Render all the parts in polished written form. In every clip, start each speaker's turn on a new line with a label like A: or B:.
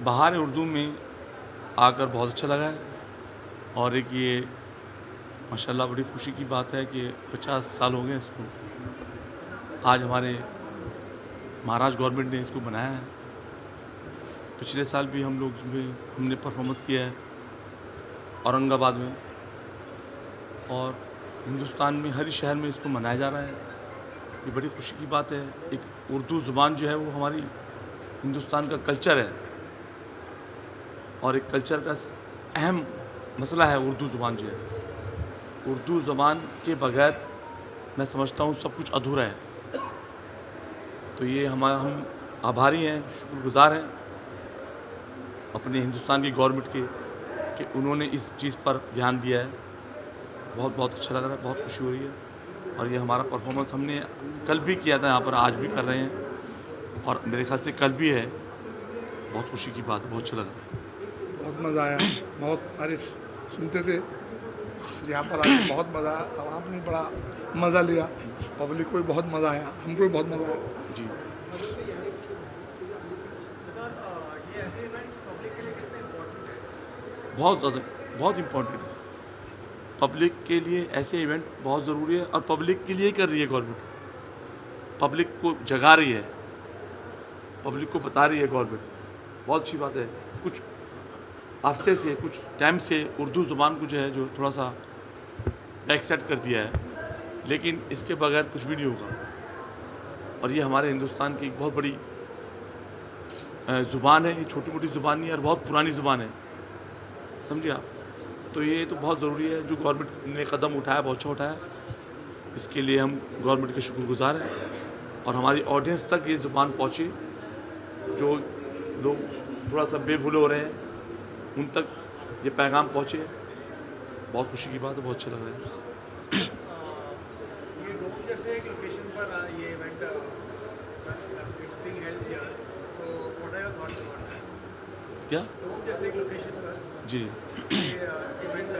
A: बहार उर्दू में आकर बहुत अच्छा लगा है। और एक ये माशाल्लाह बड़ी खुशी की बात है कि 50 साल हो गए इसको। आज हमारे महाराष्ट्र गवर्नमेंट ने इसको बनाया है। पिछले साल भी हम लोग इसमें हमने परफॉर्मेंस किया है औरंगाबाद में, और हिंदुस्तान में हर शहर में इसको मनाया जा रहा है। ये बड़ी खुशी की बात है। एक उर्दू ज़ुबान जो है वो हमारी हिंदुस्तान का कल्चर है, और एक कल्चर का अहम मसला है उर्दू ज़ुबान जो है। उर्दू ज़ुबान के बगैर मैं समझता हूँ सब कुछ अधूरा है। तो ये हम आभारी हैं, शुक्रगुज़ार हैं अपने हिंदुस्तान की गवर्नमेंट के कि उन्होंने इस चीज़ पर ध्यान दिया है। बहुत बहुत अच्छा लग रहा है, बहुत खुशी हो रही है। और ये हमारा परफॉर्मेंस हमने कल भी किया था यहाँ पर, आज भी कर रहे हैं, और मेरे ख्याल से कल भी है। बहुत खुशी की बात है, बहुत अच्छा लग रहा है।
B: बहुत मज़ा आया, बहुत तारीफ सुनते थे, यहाँ पर आके बहुत मज़ा आया। अब आपने बड़ा मज़ा लिया, पब्लिक को भी बहुत मज़ा आया, हमको भी बहुत मज़ा आया
A: जी। बहुत ज़्यादा, बहुत इम्पोर्टेंट है पब्लिक के लिए। ऐसे इवेंट बहुत ज़रूरी है, और पब्लिक के लिए ही कर रही है गवर्नमेंट। पब्लिक को जगा रही है, पब्लिक को बता रही है गवर्नमेंट। बहुत अच्छी बात है। कुछ अरसे से, कुछ टाइम से उर्दू ज़ुबान को जो है जो थोड़ा सा बैक सेट कर दिया है, लेकिन इसके बगैर कुछ भी नहीं होगा। और ये हमारे हिंदुस्तान की एक बहुत बड़ी ज़ुबान है। ये छोटी मोटी ज़ुबान नहीं है, और बहुत पुरानी ज़ुबान है, समझिए आप। तो ये तो बहुत ज़रूरी है जो गवर्नमेंट ने कदम उठाया, बहुत अच्छा उठाया। इसके लिए हम गवर्नमेंट के शुक्रगुज़ार हैं, और हमारी ऑडियंस तक ये ज़ुबान पहुँचे। जो लोग थोड़ा सा बेभूले हो रहे हैं उन तक ये पैगाम पहुँचे। बहुत खुशी की बात है, बहुत अच्छा लग रहा है।
C: ये डोम जैसे एक लोकेशन पर ये event it's being held here, so what are your thoughts about that?
A: क्या?
C: डोम जैसे एक लोकेशन पर
A: जी
C: ये इवेंट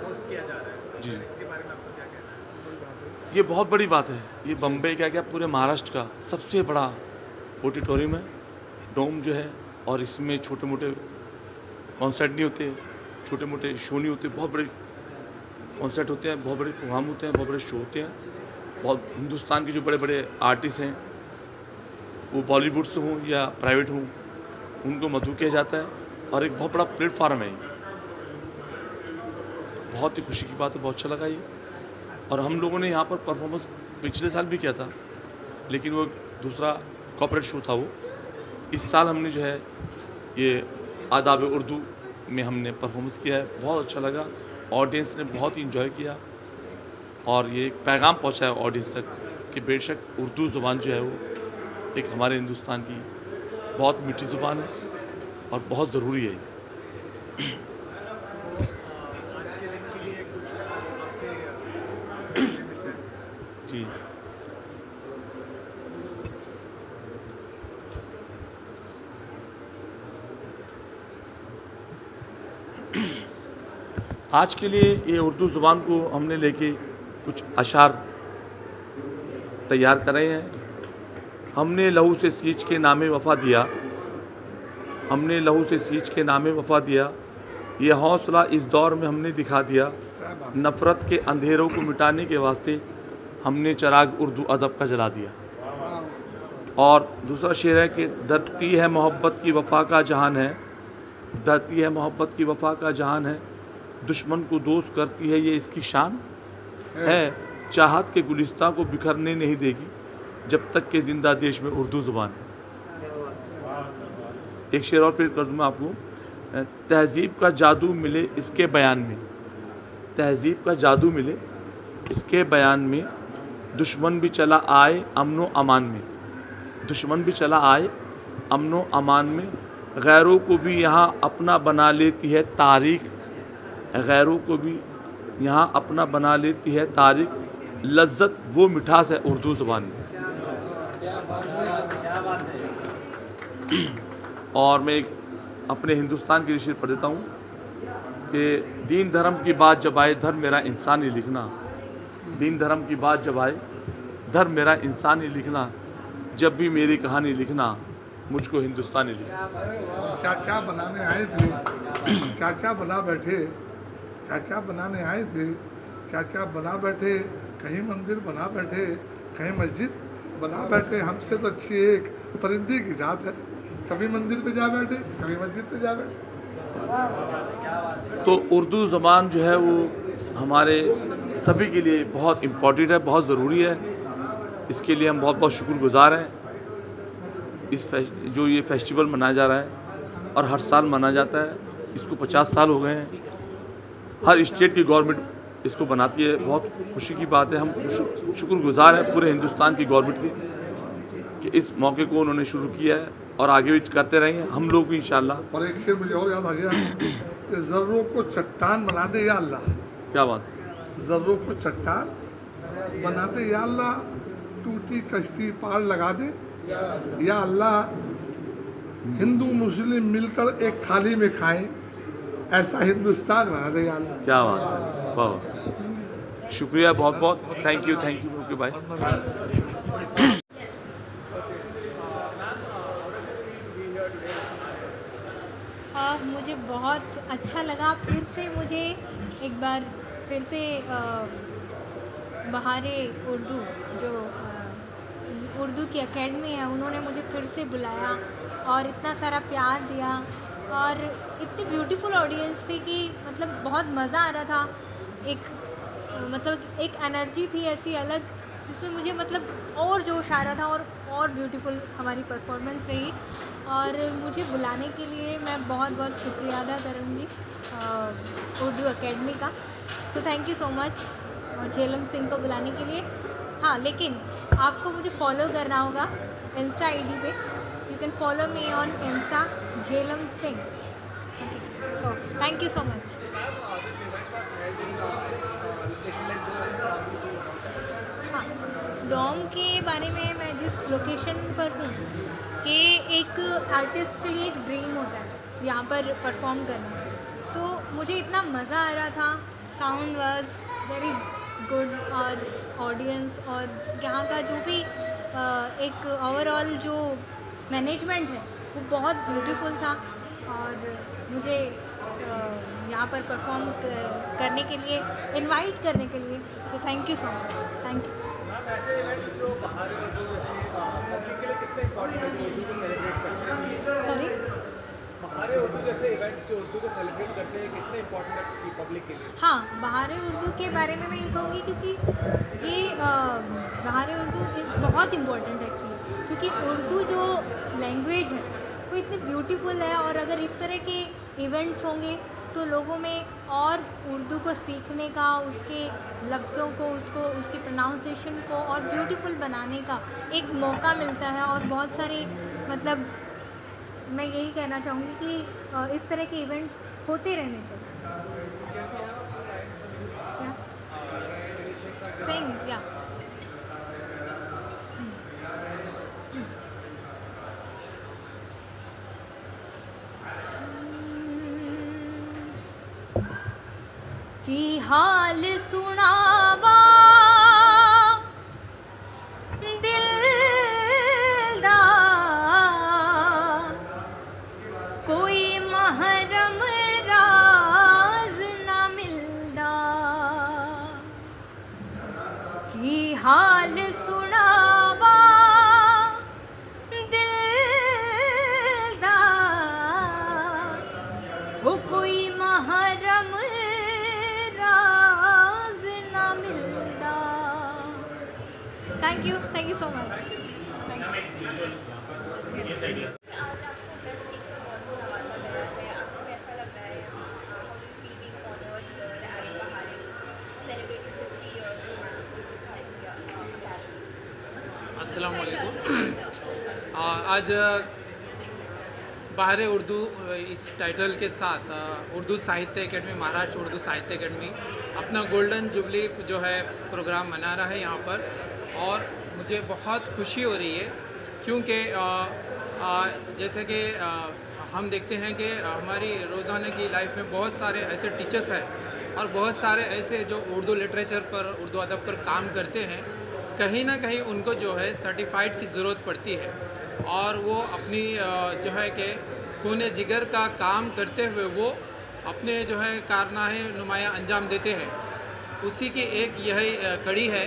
C: होस्ट किया जा रहा है,
A: जी।
C: इसके बारे में आपको क्या कहना है?
A: ये बहुत बड़ी बात है। ये बम्बई क्या पूरे महाराष्ट्र का सबसे बड़ा ऑडिटोरियम है, डोम जो है। और इसमें छोटे मोटे कॉन्सर्ट नहीं होते, छोटे मोटे शो नहीं होते, बहुत बड़े कॉन्सर्ट होते हैं, बहुत बड़े प्रोग्राम होते हैं, बहुत बड़े शो होते हैं। बहुत हिंदुस्तान के जो बड़े बड़े आर्टिस्ट हैं, वो बॉलीवुड से हों या प्राइवेट हों, उनको मधु किया जाता है। और एक बहुत बड़ा प्लेटफार्म है ये। बहुत ही खुशी की बात है, बहुत अच्छा लगा ये। और हम लोगों ने यहाँ पर परफॉर्मेंस पिछले साल भी किया था, लेकिन वो दूसरा कॉर्पोरेट शो था वो। इस साल हमने जो है ये आदाब उर्दू में हमने परफॉर्मेंस किया है। बहुत अच्छा लगा, ऑडियंस ने बहुत ही इंजॉय किया, और ये एक पैगाम पहुँचा है ऑडियंस तक कि बेशक उर्दू ज़ुबान जो है वो एक हमारे हिंदुस्तान की बहुत मीठी ज़ुबान है, और बहुत ज़रूरी है।
C: आज के दिन के लिए कुछ आपसे
A: जी। आज के लिए ये उर्दू ज़ुबान को हमने लेके कुछ अशार तैयार कर रहे हैं। हमने लहू से सींच के नामे वफ़ा दिया, हमने लहू से सींच के नामे वफ़ा दिया, ये हौसला इस दौर में हमने दिखा दिया। नफ़रत के अंधेरों को मिटाने के वास्ते हमने चिराग उर्दू अदब का जला दिया। और दूसरा शेर है कि धरती है मोहब्बत की वफ़ा का जहान है, धरती है मोहब्बत की वफ़ा का जहान है, दुश्मन को दोस्त करती है ये इसकी शान है, चाहत के गुलिस्तां को बिखरने नहीं देगी जब तक कि ज़िंदा देश में उर्दू ज़ुबान है। एक शेर और पेश कर दूँ मैं आपको। तहज़ीब का जादू मिले इसके बयान में, तहज़ीब का जादू मिले इसके बयान में, दुश्मन भी चला आए अमनो अमान में, दुश्मन भी चला आए अमनो अमान में, गैरों को भी यहाँ अपना बना लेती है तारीख, गैरों को भी यहाँ अपना बना लेती है तारीख, लज्जत वो मिठास है उर्दू ज़ुबान में। और मैं एक अपने हिंदुस्तान के लिए शेर पढ़ देता हूँ कि दीन धर्म की बात जब आए धर्म मेरा इंसान ही लिखना, दीन धर्म की बात जब आए धर्म मेरा इंसान ही लिखना, जब भी मेरी कहानी लिखना मुझको हिंदुस्तानी लिखना।
B: क्या क्या बनाने आए थे, क्या क्या बना बैठे, क्या क्या बनाने आए थे, क्या क्या बना बैठे, कहीं मंदिर बना बैठे, कहीं मस्जिद बना बैठे, हमसे तो अच्छी एक परिंदे की जात है, कभी मंदिर पे जा बैठे, कभी मस्जिद पे जा बैठे।
A: तो उर्दू ज़बान जो है वो हमारे सभी के लिए बहुत इम्पॉर्टेंट है, बहुत ज़रूरी है। इसके लिए हम बहुत बहुत शुक्रगुज़ार हैं। जो ये फेस्टिवल मनाया जा रहा है और हर साल मनाया जाता है, इसको 50 साल हो गए हैं। हर स्टेट की गवर्नमेंट इसको बनाती है, बहुत खुशी की बात है। हम शुक्रगुज़ार हैं पूरे हिंदुस्तान की गवर्नमेंट की कि इस मौके को उन्होंने शुरू किया है और आगे भी करते रहेंगे, हम लोग भी इंशाल्लाह।
B: और एक शेर मुझे और याद आ गया कि ज़र्रों को चट्टान बना दे या अल्लाह।
A: क्या बात,
B: ज़र्रों को चट्टान बना दे या अल्लाह, टूटी कश्ती पार लगा दे या अल्लाह, हिंदू मुस्लिम मिलकर एक थाली में खाएं, ऐसा हिंदुस्तान बना दे या अल्लाह।
A: क्या बात है, वाह, शुक्रिया बहुत बहुत, थैंक यू ओके भाई।
D: मुझे बहुत अच्छा लगा, फिर से मुझे एक बार फिर से बहारे उर्दू जो उर्दू की एकेडमी है उन्होंने मुझे फिर से बुलाया और इतना सारा प्यार दिया और इतनी ब्यूटीफुल ऑडियंस थी कि मतलब बहुत मज़ा आ रहा था। मतलब एक एनर्जी थी ऐसी अलग जिसमें मुझे मतलब और जोश आ रहा था और ब्यूटीफुल हमारी परफॉर्मेंस रही। और मुझे बुलाने के लिए मैं बहुत बहुत शुक्रिया अदा करूँगी उर्दू एकेडमी का। So thank you so much Jhelum Singh को बुलाने के लिए। हाँ, लेकिन आपको मुझे फॉलो करना होगा इंस्टा आईडी पे। You can follow me on Insta Jhelum Singh. So thank you so much. हाँ, डोम के बारे में मैं जिस लोकेशन पर हूँ कि एक आर्टिस्ट के लिए एक ड्रीम होता है यहाँ पर परफॉर्म करना, तो मुझे इतना मज़ा आ रहा था। साउंड वाज वेरी गुड और ऑडियंस और यहाँ का जो भी एक ओवरऑल जो मैनेजमेंट है वो बहुत ब्यूटीफुल था और मुझे यहाँ पर परफॉर्म करने के लिए इनवाइट करने के लिए so thank you so much. Thank you.
C: ऐसे इवेंट्स जो बाहर पब्लिक के लिए कितने इम्पोर्टेंट है उर्दू को सेलिब्रेट करते हैं?
D: सॉरी,
C: बाहर उर्दू जैसे इवेंट्स जो उर्दू को सेलिब्रेट करते हैं कितने इम्पोर्टेंट है पब्लिक के लिए?
D: हाँ, बहारे उर्दू के बारे में मैं ये कहूँगी क्योंकि ये बहारे उर्दू बहुत इम्पोर्टेंट है एक्चुअली, क्योंकि उर्दू जो लैंग्वेज है वो इतनी ब्यूटीफुल है और अगर इस तरह के इवेंट्स होंगे तो लोगों में और उर्दू को सीखने का, उसके लफ्ज़ों को, उसकी प्रोनाउंसिएशन को और ब्यूटीफुल बनाने का एक मौका मिलता है। और बहुत सारे मतलब मैं यही कहना चाहूँगी कि इस तरह के इवेंट होते रहने चाहिए। सिंग या की हाल सुनावा दिलदा, कोई महरम राज न मिलदा, की हाल thank you so much. Thanks.
E: आज आपको बेस्ट टीचर अवार्ड से नवाजा गया है, आपको कैसा लग रहा है यहाँ? How do feel being honoured here eight बहारे सेलिब्रेटेड 50 इयर्स ऑफ उर्दू साहित्य अकेडमी?
F: अस्सलाम वालेकुम। आज बहारे उर्दू इस टाइटल के साथ उर्दू साहित्य एकेडमी, महाराष्ट्र उर्दू साहित्य एकेडमी अपना गोल्डन जुबली जो है प्रोग्राम मना रहा है यहाँ पर, और मुझे बहुत खुशी हो रही है क्योंकि जैसे कि हम देखते हैं कि हमारी रोज़ाना की लाइफ में बहुत सारे ऐसे टीचर्स हैं और बहुत सारे ऐसे जो उर्दू लिटरेचर पर, उर्दू अदब पर काम करते हैं, कहीं ना कहीं उनको जो है सर्टिफाइड की ज़रूरत पड़ती है, और वो अपनी जो है कि खून जिगर का काम करते हुए वो अपने जो है कारनामे नुमाया अंजाम देते हैं। उसी की एक यही कड़ी है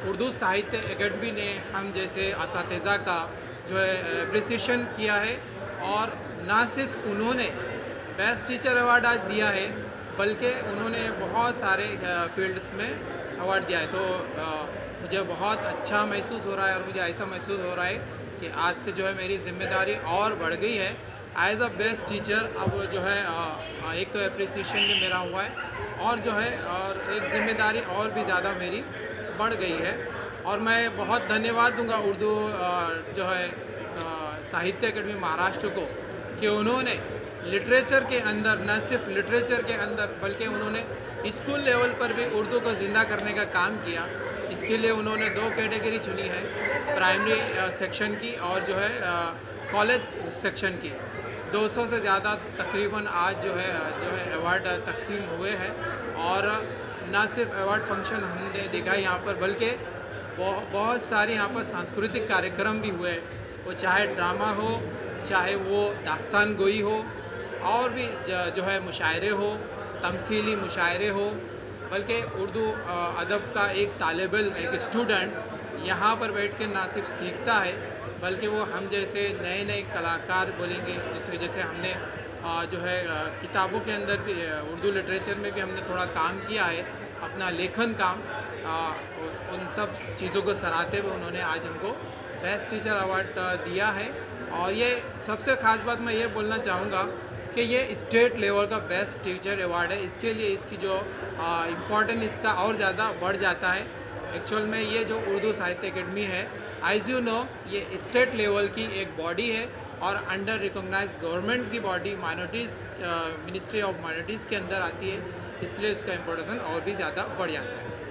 F: उर्दू साहित्य एकेडमी ने हम जैसे असातिज़ा का जो है एप्रिसिएशन किया है, और ना सिर्फ उन्होंने बेस्ट टीचर अवार्ड आज दिया है बल्कि उन्होंने बहुत सारे फील्ड्स में अवार्ड दिया है। तो मुझे बहुत अच्छा महसूस हो रहा है, और मुझे ऐसा महसूस हो रहा है कि आज से जो है मेरी जिम्मेदारी और बढ़ गई है एज अ बेस्ट टीचर। अब जो है एक तो एप्रिसिएशन भी मेरा हुआ है, और जो है और एक जिम्मेदारी और भी ज़्यादा मेरी बढ़ गई है। और मैं बहुत धन्यवाद दूंगा उर्दू जो है साहित्य अकेडमी महाराष्ट्र को कि उन्होंने लिटरेचर के अंदर, न सिर्फ लिटरेचर के अंदर बल्कि उन्होंने स्कूल लेवल पर भी उर्दू को ज़िंदा करने का काम किया। इसके लिए उन्होंने 2 कैटेगरी चुनी है, प्राइमरी सेक्शन की और जो है कॉलेज सेक्शन की। 200 से ज़्यादा तकरीबन आज जो है अवार्ड तकसीम हुए हैं, और ना सिर्फ अवार्ड फंक्शन हमने देखा है यहाँ पर बल्कि बहुत सारे यहाँ पर सांस्कृतिक कार्यक्रम भी हुए, वो चाहे ड्रामा हो, चाहे वो दास्तान गोई हो, और भी जो है मुशायरे हो, तमसीली मुशायरे हो। बल्कि उर्दू अदब का एक तालिब इल्म, एक स्टूडेंट यहाँ पर बैठ के ना सिर्फ सीखता है बल्कि वो हम जैसे नए नए कलाकार बोलेंगे, जैसे हमने जो है किताबों के अंदर भी, उर्दू लिटरेचर में भी हमने थोड़ा काम किया है, अपना लेखन काम, उन सब चीज़ों को सराहते हुए उन्होंने आज हमको बेस्ट टीचर अवार्ड दिया है। और ये सबसे ख़ास बात मैं ये बोलना चाहूँगा कि ये स्टेट लेवल का बेस्ट टीचर अवार्ड है। इसके लिए इसकी जो इम्पोर्टेंस इसका और ज़्यादा बढ़ जाता है। एक्चुअल में ये जो उर्दू साहित्य एकेडमी है, एज यू नो, ये स्टेट लेवल की एक बॉडी है और अंडर रिकॉग्नाइज गवर्नमेंट की body, minorities ministry of minorities के अंदर आती है, इसलिए इसका इम्पोर्टेंस और भी ज़्यादा बढ़ जाता है।